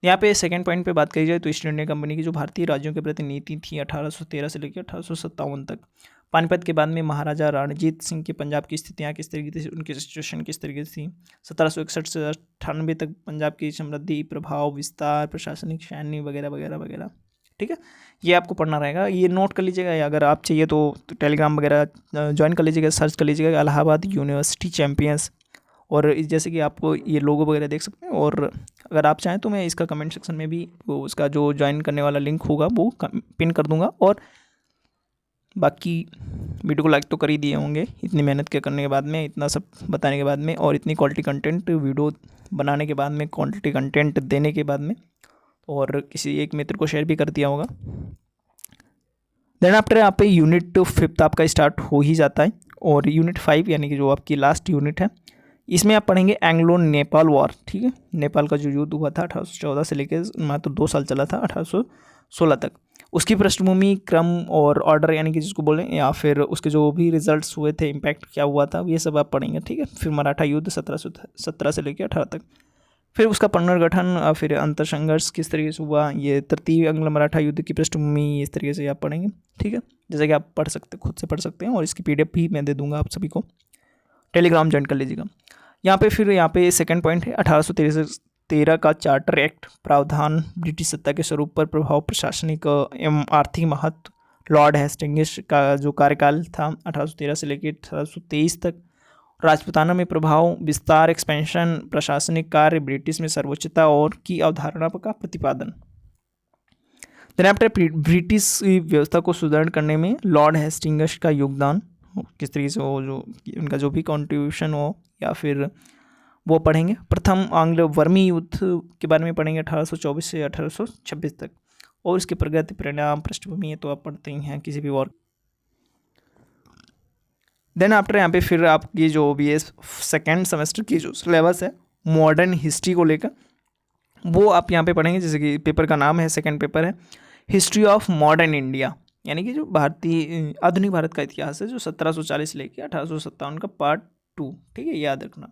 Speaker 1: यहाँ पे सेकंड पॉइंट पे बात करी जाए तो ईस्ट इंडिया कंपनी की जो भारतीय राज्यों के प्रति नीति थी 1813 से लेकर 1857 तक। पानीपत के बाद में महाराजा रणजीत सिंह के पंजाब की स्थितियाँ किस तरीके से, उनकी सिचुएशन किस तरीके से थी। 1761 से 98 तक पंजाब की समृद्धि, प्रभाव, विस्तार, प्रशासनिक, सैन्य वगैरह वगैरह वगैरह। ठीक है, ये आपको पढ़ना रहेगा, ये नोट कर लीजिएगा, या अगर आप चाहिए तो टेलीग्राम वगैरह ज्वाइन कर लीजिएगा, सर्च कर लीजिएगा इलाहाबाद यूनिवर्सिटी चैम्पियंस, और जैसे कि आपको ये लोगो वगैरह देख सकते हैं। और अगर आप चाहें तो मैं इसका कमेंट सेक्शन में भी वो उसका जो ज्वाइन करने वाला लिंक होगा वो पिन कर दूंगा। और बाकी वीडियो को लाइक तो कर ही दिए होंगे इतनी मेहनत के करने के बाद में, इतना सब बताने के बाद में, और इतनी क्वालिटी कंटेंट वीडियो बनाने के बाद में, क्वालिटी कंटेंट देने के बाद में, और किसी एक मित्र को शेयर भी कर दिया होगा। देन आफ्टर यहाँ पे यूनिट 5 आपका स्टार्ट हो ही जाता है, और यूनिट 5 यानी कि जो आपकी लास्ट यूनिट है, इसमें आप पढ़ेंगे एंग्लो नेपाल वॉर। ठीक है, नेपाल का जो युद्ध हुआ था 1814 से लेकर मात्र 2 साल चला था 1816 तक, उसकी पृष्ठभूमि, क्रम और ऑर्डर, यानी कि जिसको बोलें, या फिर उसके जो भी रिजल्ट्स हुए थे, इम्पैक्ट क्या हुआ था, ये सब आप पढ़ेंगे। ठीक है, फिर मराठा युद्ध 1717 से लेकर 18 तक, फिर उसका पुनर्गठन, फिर अंतर संघर्ष किस तरीके से हुआ, ये तृतीय आंग्ल मराठा युद्ध की पृष्ठभूमि, इस तरीके से आप पढ़ेंगे। ठीक है, जैसे कि आप पढ़ सकते, खुद से पढ़ सकते हैं, और इसकी PDF भी मैं दे दूंगा आप सभी को, टेलीग्राम ज्वाइन कर लीजिएगा। यहाँ पे सेकंड पॉइंट है 1813 का चार्टर एक्ट, प्रावधान, ब्रिटिश सत्ता के स्वरूप पर प्रभाव, प्रशासनिक एवं आर्थिक महत्व, लॉर्ड हेस्टिंग्स का जो कार्यकाल था 1813 से लेकर 1823 तक, राजपूताना में प्रभाव, विस्तार, एक्सपेंशन, प्रशासनिक कार्य, ब्रिटिश में सर्वोच्चता और की अवधारणा का प्रतिपादन। देन आफ्टर ब्रिटिश व्यवस्था को सुदृढ़ करने में लॉर्ड हेस्टिंग्स का योगदान, किस तरीके से वो जो उनका जो भी कॉन्ट्रीब्यूशन हो, या फिर वो पढ़ेंगे। प्रथम आंग्ल वर्मी युद्ध के बारे में पढ़ेंगे 1824 से 1826 तक, और इसके प्रगति, परिणाम, पृष्ठभूमि, तो आप पढ़ते ही हैं किसी भी वॉर। देन आफ्टर यहाँ पे फिर आपकी जो भी सेकेंड सेमेस्टर की जो सिलेबस है मॉडर्न हिस्ट्री को लेकर, वो आप यहाँ पे पढ़ेंगे। जैसे कि पेपर का नाम है, सेकंड पेपर है हिस्ट्री ऑफ मॉडर्न इंडिया, यानी कि जो भारतीय आधुनिक भारत का इतिहास है, जो 1740 लेके 1857 का पार्ट 2। ठीक है, याद रखना।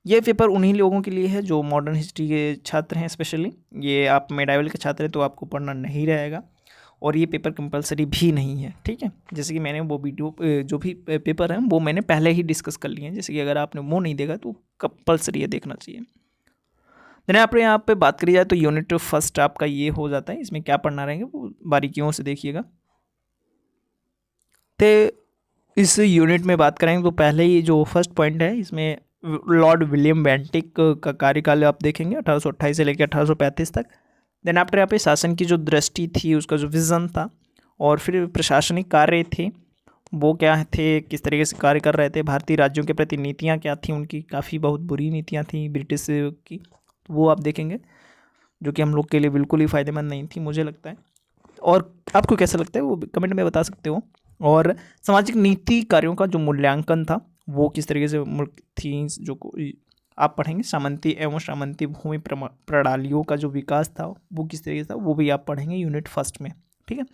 Speaker 1: ये पेपर उन्हीं लोगों के लिए है जो मॉडर्न हिस्ट्री के छात्र हैं स्पेशली। ये आप मेडाइवल के छात्र हैं तो आपको पढ़ना नहीं रहेगा, और ये पेपर कंपलसरी भी नहीं है। ठीक है, जैसे कि मैंने वो वीडियो जो भी पेपर है वो मैंने पहले ही डिस्कस कर लिए हैं। जैसे कि अगर आपने वो नहीं देखा तो कंपलसरी है, देखना चाहिए। देन यहाँ पे बात करी जाए तो यूनिट फर्स्ट आपका ये हो जाता है। इसमें क्या पढ़ना रहेंगे वो बारीकियों से देखिएगा। तो इस यूनिट में बात करेंगे तो पहले ही जो फर्स्ट पॉइंट है, इसमें लॉर्ड विलियम बेंटिक का कार्यकाल आप देखेंगे 1828 से लेकर 1835 तक। देन आफ्टर यहाँ पे शासन की जो दृष्टि थी, उसका जो विज़न था, और फिर प्रशासनिक कार्य थे वो क्या थे, किस तरीके से कार्य कर रहे थे, भारतीय राज्यों के प्रति नीतियाँ क्या थी उनकी, काफ़ी बहुत बुरी नीतियाँ थी ब्रिटिश की, वो आप देखेंगे, जो कि हम लोग के लिए बिल्कुल ही फ़ायदेमंद नहीं थी मुझे लगता है। और आपको कैसा लगता है वो कमेंट में बता सकते हो। और सामाजिक नीति कार्यों का जो मूल्यांकन था वो किस तरीके से थी, जो आप पढ़ेंगे। सामंती एवं सामंती भूमि प्रणालियों का जो विकास था वो किस तरीके से था, वो भी आप पढ़ेंगे यूनिट फर्स्ट में। ठीक है,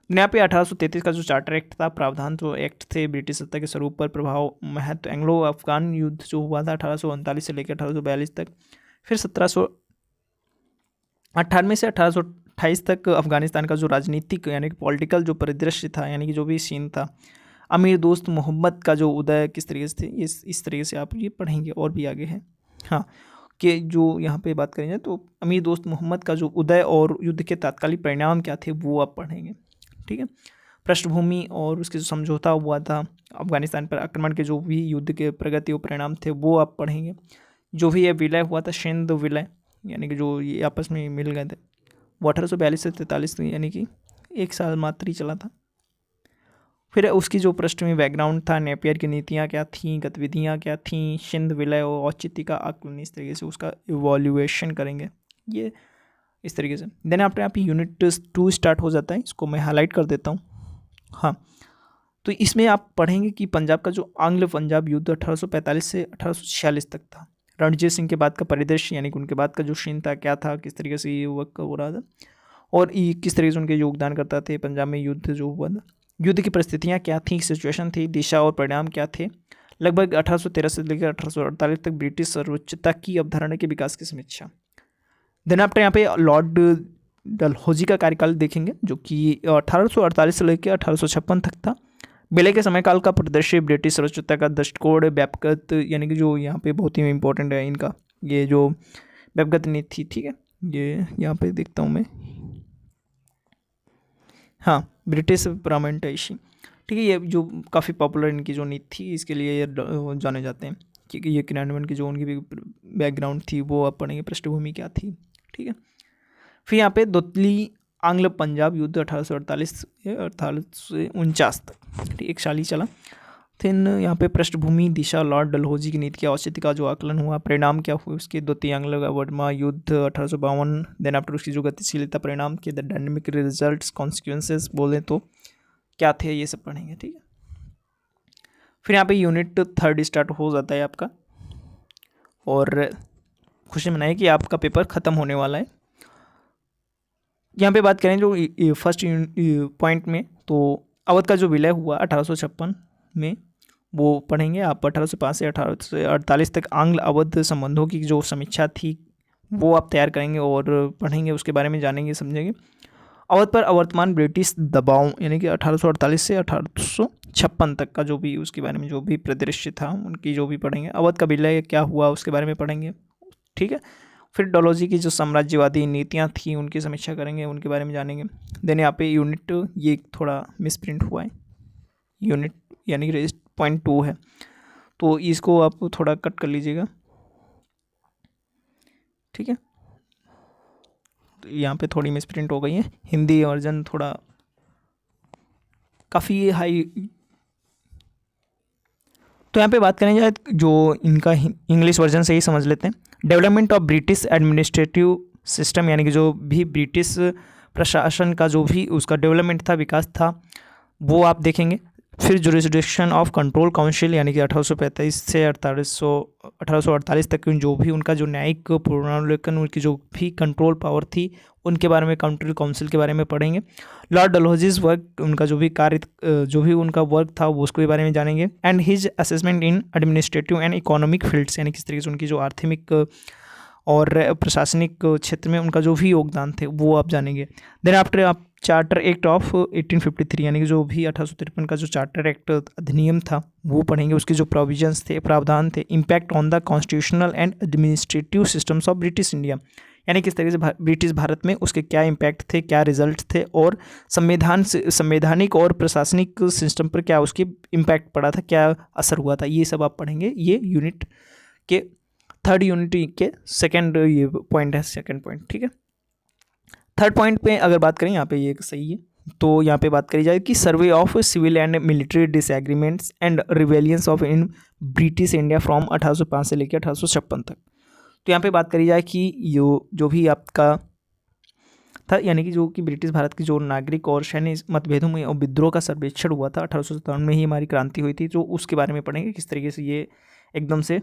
Speaker 1: यहाँ पे 1833 का जो चार्टर एक्ट था, प्रावधान तो एक्ट थे ब्रिटिश सत्ता के स्वरूप पर प्रभाव महत्व, एंग्लो अफगान युद्ध जो हुआ था 1839 से लेकर 1842 तक, फिर 1798 से 1828 तक अफगानिस्तान का जो राजनीतिक यानी कि पॉलिटिकल जो परिदृश्य था, यानी कि जो भी सीन था, अमीर दोस्त मोहम्मद का जो उदय किस तरीके से थे, इस तरीके से आप ये पढ़ेंगे। और भी आगे है हाँ, कि जो यहाँ पे बात करेंगे तो अमीर दोस्त मोहम्मद का जो उदय और युद्ध के तात्कालिक परिणाम क्या थे वो आप पढ़ेंगे। ठीक है, पृष्ठभूमि और उसके जो समझौता हुआ था अफगानिस्तान पर आक्रमण के, जो भी युद्ध के प्रगति और परिणाम थे वो आप पढ़ेंगे। जो भी ये विलय हुआ था, सिंध विलय, यानी कि जो ये आपस में मिल गए थे, वो 1842 से 43, यानी कि 1 साल मात्र ही चला था। फिर उसकी जो पृष्ठभूमि बैकग्राउंड था, नेपियर की नीतियाँ क्या थीं, गतिविधियाँ क्या थीं, सिंध विलय और औचित्य का आकलन, इस तरीके से उसका इवोल्यूएशन करेंगे ये इस तरीके से। देन आफ्टर यहाँ पे यूनिट 2 स्टार्ट हो जाता है, इसको मैं हाईलाइट कर देता हूँ। हाँ, तो इसमें आप पढ़ेंगे कि पंजाब का जो आंग्ल पंजाब युद्ध 1845 से 1846 तक था, रणजीत सिंह के बाद का परिदृश्य, यानी कि उनके बाद का जो सीन था क्या था, किस तरीके से ये वक्त हो रहा था, और ये किस तरीके से उनके योगदान करता थे पंजाब में युद्ध जो हुआ था, युद्ध की परिस्थितियाँ क्या थी, सिचुएशन थी, दिशा और परिणाम क्या थे। लगभग 1813 से लेकर 1848 तक ब्रिटिश सर्वोच्चता की अवधारणा के विकास की समीक्षा। देन आफ्टर यहाँ पे लॉर्ड डलहौजी का कार्यकाल देखेंगे, जो कि 1848 से लेकर 1856 तक था। विलय के समय काल का परिदृश्य, ब्रिटिश सर्वोच्चता का दृष्टिकोण, व्यापक, यानी कि जो यहाँ पे बहुत ही इंपॉर्टेंट है इनका ये जो व्यापक नीति। ठीक है, ये यहाँ पे देखता हूँ मैं, हाँ, ब्रिटिश पार्लियामेंटेशन। ठीक है, ये जो काफ़ी पॉपुलर इनकी जो नीति थी, इसके लिए ये जाने जाते हैं, क्योंकि ये क्रियान्वयन की जो उनकी भी बैकग्राउंड थी वो आप पढ़ेंगे, पृष्ठभूमि क्या थी। ठीक है, फिर यहाँ पे दोतली आंग्ल पंजाब युद्ध 1848 से 1949 तक, ठीक, 1 साल ही चला। फिर यहाँ पे पृष्ठभूमि, दिशा, लॉर्ड डलहौजी की नीति के औचित्य का जो आकलन हुआ, परिणाम क्या हुए उसके, द्वितीय आंग्ल वर्मा युद्ध 1852। देन आफ्टर उसकी जो गतिशीलता परिणाम के, द डायनेमिक रिजल्ट्स कॉन्सिक्वेंसेस बोले तो क्या थे, ये सब पढ़ेंगे। ठीक है, फिर यहाँ पे यूनिट 3 स्टार्ट हो जाता है आपका, और खुशी मनाइए कि आपका पेपर ख़त्म होने वाला है। यहाँ पे बात करें जो फर्स्ट पॉइंट में, तो अवध का जो विलय हुआ 1856 में वो पढ़ेंगे आप। 1805 से 1848 तक आंग्ल अवध संबंधों की जो समीक्षा थी वो आप तैयार करेंगे और पढ़ेंगे, उसके बारे में जानेंगे समझेंगे। अवध पर अवर्तमान ब्रिटिश दबाव, यानी कि 1848 से 1856 तक का जो भी उसके बारे में जो भी परिदृश्य था उनकी जो भी पढ़ेंगे। अवध का विलय क्या हुआ उसके बारे में पढ़ेंगे। ठीक है, फिर डलहौजी की जो साम्राज्यवादी नीतियाँ थी उनकी समीक्षा करेंगे, उनके बारे में जानेंगे। देन यहाँ पे यूनिट, ये थोड़ा मिसप्रिंट हुआ है, यूनिट यानी कि पॉइंट 2 है, तो इसको आप थोड़ा कट कर लीजिएगा। ठीक है, तो यहाँ पे थोड़ी मिसप्रिंट हो गई है, हिंदी वर्जन थोड़ा काफ़ी हाई। तो यहाँ पे बात करें जाए जो इनका इंग्लिश वर्जन से ही समझ लेते हैं। Development of British administrative system, यानी कि जो भी ब्रिटिश प्रशासन का जो भी उसका डेवलपमेंट था, विकास था, वो आप देखेंगे। फिर जुरिस्डिक्शन ऑफ कंट्रोल काउंसिल यानी कि 1835 से 1848 तक जो भी उनका जो न्यायिक पुनरावलोकन, उनकी जो भी कंट्रोल पावर थी उनके बारे में, कंट्रोल काउंसिल के बारे में पढ़ेंगे। लॉर्ड डलहौजीज वर्क, उनका जो भी कार्य, जो भी उनका वर्क था वो उसके बारे में जानेंगे। And his assessment in administrative and economic fields, यानी किस तरीके से उनकी जो आर्थिक और प्रशासनिक क्षेत्र में उनका जो भी योगदान थे वो आप जानेंगे। देन आफ्टर आप चार्टर एक्ट ऑफ 1853 यानी कि जो भी 1853 का जो चार्टर एक्ट अधिनियम था वो पढ़ेंगे। उसके जो प्रोविजंस थे, प्रावधान थे। Impact on the constitutional and administrative systems of British India, यानी किस तरीके से ब्रिटिश भारत में उसके क्या इम्पैक्ट थे, क्या रिजल्ट थे, और संवैधानिक और प्रशासनिक सिस्टम पर क्या उसकी इम्पैक्ट पड़ा था, क्या असर हुआ था, ये सब आप पढ़ेंगे। ये यूनिट के 3rd यूनिट के सेकेंड ये पॉइंट है, सेकेंड पॉइंट, ठीक है। 3rd पॉइंट पे अगर बात करें, यहाँ पे ये सही है, तो यहाँ पे बात करी जाए कि survey of civil and military disagreements and rebellions of in British India from 1805 से लेकर 1856 तक। तो यहाँ पे बात करी जाए कि जो भी आपका था, यानी कि जो कि ब्रिटिश भारत की जो नागरिक और सैन्य मतभेदों में और विद्रोह का सर्वेक्षण हुआ था 1857 में ही हमारी क्रांति हुई थी, तो उसके बारे में पढ़ेंगे किस तरीके से ये एकदम से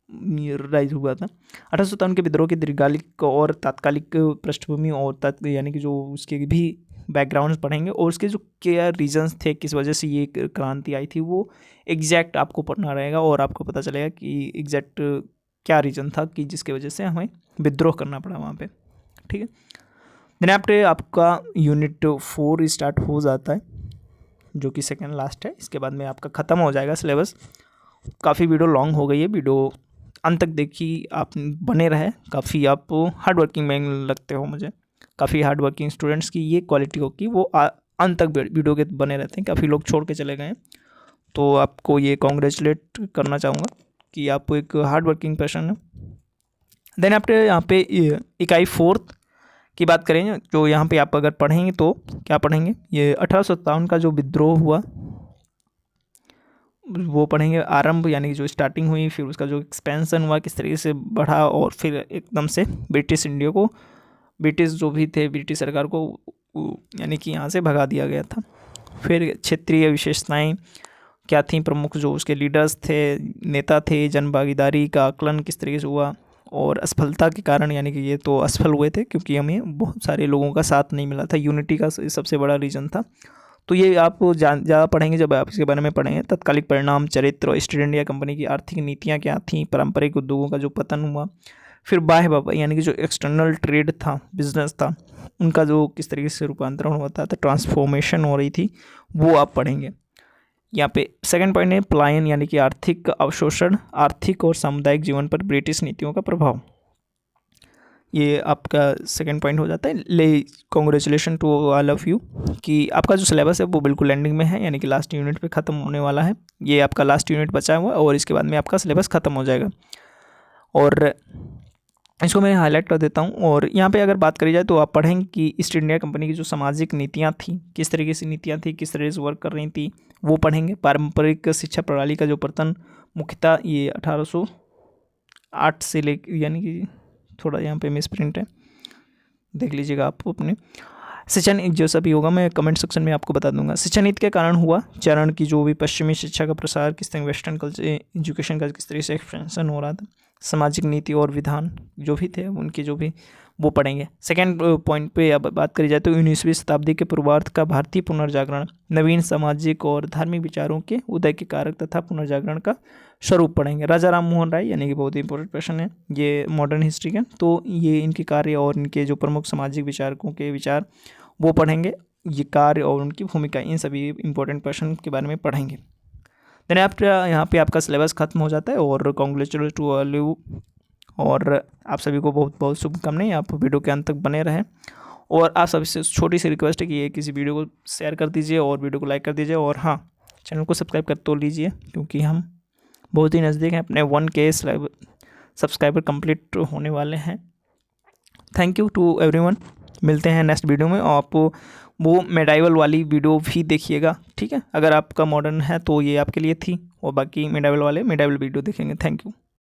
Speaker 1: राइज हुआ था। 1857 के विद्रोह की दीर्घकालिक और तात्कालिक पृष्ठभूमि और यानी कि जो उसके भी बैकग्राउंड पढ़ेंगे, और उसके जो क्या रीजंस थे, किस वजह से ये क्रांति आई थी, वो एग्जैक्ट आपको पढ़ना रहेगा और आपको पता चलेगा कि एग्जैक्ट क्या रीज़न था कि जिसके वजह से हमें विद्रोह करना पड़ा वहाँ पे, ठीक है। देन आफ्टर आपका यूनिट 4 स्टार्ट हो जाता है, जो कि सेकेंड लास्ट है। इसके बाद में आपका ख़त्म हो जाएगा सिलेबस। काफ़ी वीडियो लॉन्ग हो गई है, वीडियो अंत तक देखी, आप बने रहे। काफ़ी आप हार्ड वर्किंग मैन लगते हो मुझे, काफ़ी हार्ड वर्किंग स्टूडेंट्स की ये क्वालिटी होगी, वो अंत तक वीडियो के बने रहते हैं। काफ़ी लोग छोड़ के चले गए हैं, तो आपको ये कॉन्ग्रेचुलेट करना चाहूँगा कि आप एक हार्ड वर्किंग पर्सन है। देन आफ्टर यहाँ पे इकाई 4 की बात करें, जो यहाँ पे आप अगर पढ़ेंगे तो क्या पढ़ेंगे, ये 1857 का जो विद्रोह हुआ वो पढ़ेंगे। आरंभ यानी कि जो स्टार्टिंग हुई, फिर उसका जो एक्सपेंशन हुआ, किस तरीके से बढ़ा, और फिर एकदम से ब्रिटिश इंडिया को, ब्रिटिश जो भी थे, ब्रिटिश सरकार को यानी कि यहाँ से भगा दिया गया था। फिर क्षेत्रीय विशेषताएं क्या थी, प्रमुख जो उसके लीडर्स थे, नेता थे, जन भागीदारी का आकलन किस तरीके से हुआ, और असफलता के कारण, यानी कि ये तो असफल हुए थे क्योंकि हमें बहुत सारे लोगों का साथ नहीं मिला था, यूनिटी का सबसे बड़ा रीज़न था। तो ये आप ज़्यादा पढ़ेंगे जब आप इसके बारे में पढ़ेंगे। तत्कालिक परिणाम, चरित्र, ईस्ट इंडिया कंपनी की आर्थिक नीतियाँ क्या थीं, पारंपरिक उद्योगों का जो पतन हुआ, फिर बाह्य व्यापार यानी कि जो एक्सटर्नल ट्रेड था, बिजनेस था, उनका जो किस तरीके से रूपांतरण होता था, ट्रांसफॉर्मेशन हो रही थी, वो आप पढ़ेंगे। यहाँ पे सेकंड पॉइंट है पलायन यानी कि आर्थिक अवशोषण, आर्थिक और सामुदायिक जीवन पर ब्रिटिश नीतियों का प्रभाव। ये आपका सेकंड पॉइंट हो जाता है। ले congratulation to all of you कि आपका जो सिलेबस है वो बिल्कुल एंडिंग में है, यानी कि लास्ट यूनिट पे ख़त्म होने वाला है। ये आपका लास्ट यूनिट बचा हुआ और इसके बाद में आपका सिलेबस ख़त्म हो जाएगा, और इसको मैं हाईलाइट कर देता हूँ। और यहाँ पे अगर बात करी जाए तो आप पढ़ेंगे कि ईस्ट इंडिया कंपनी की जो सामाजिक नीतियाँ थी, किस तरीके से नीतियाँ थी, किस तरह से वर्क कर रही थी, वो पढ़ेंगे। पारंपरिक शिक्षा प्रणाली का जो पतन मुख्यतः ये 1808 से ले, यानी कि थोड़ा यहाँ पे मिस प्रिंट है, देख लीजिएगा आप अपने। शिक्षा नीति जो सभी होगा मैं कमेंट सेक्शन में आपको बता दूंगा। शिक्षा नीति के कारण हुआ चरण की जो भी पश्चिमी शिक्षा का प्रसार, किस तरह वेस्टर्न कल्चर एजुकेशन का किस तरीके से एक्सपेंशन हो रहा था, सामाजिक नीति और विधान जो भी थे उनके जो भी वो पढ़ेंगे। सेकेंड पॉइंट पे अब बात करी जाए तो 19वीं शताब्दी के पूर्वार्ध का भारतीय पुनर्जागरण, नवीन सामाजिक और धार्मिक विचारों के उदय के कारक तथा पुनर्जागरण का स्वरूप पढ़ेंगे। राजा राम मोहन राय यानी कि बहुत ही इंपॉर्टेंट क्वेश्चन है ये मॉडर्न हिस्ट्री का, तो ये इनके कार्य और इनके जो प्रमुख सामाजिक विचारकों के विचार वो पढ़ेंगे। ये कार्य और उनकी भूमिका, इन सभी इंपॉर्टेंट क्वेश्चन के बारे में पढ़ेंगे। देन आफ्टर यहाँ पे आपका सिलेबस खत्म हो जाता है, और कॉन्ग्रेचुलेट टू ऑल यू, और आप सभी को बहुत बहुत शुभकामनाएं। आप वीडियो के अंत तक बने रहें, और आप सभी से छोटी सी रिक्वेस्ट है कि ये किसी वीडियो को शेयर कर दीजिए और वीडियो को लाइक कर दीजिए, और हाँ चैनल को सब्सक्राइब कर तो लीजिए क्योंकि हम बहुत ही नज़दीक हैं, अपने 1K सब्सक्राइबर कंप्लीट होने वाले हैं। थैंक यू टू एवरीवन, मिलते हैं नेक्स्ट वीडियो में। और आपको वो मेडाइवल वाली वीडियो भी देखिएगा, ठीक है। अगर आपका मॉडर्न है तो ये आपके लिए थी, और बाकी मेडाइवल वाले मेडाइवल वीडियो देखेंगे। Thank you.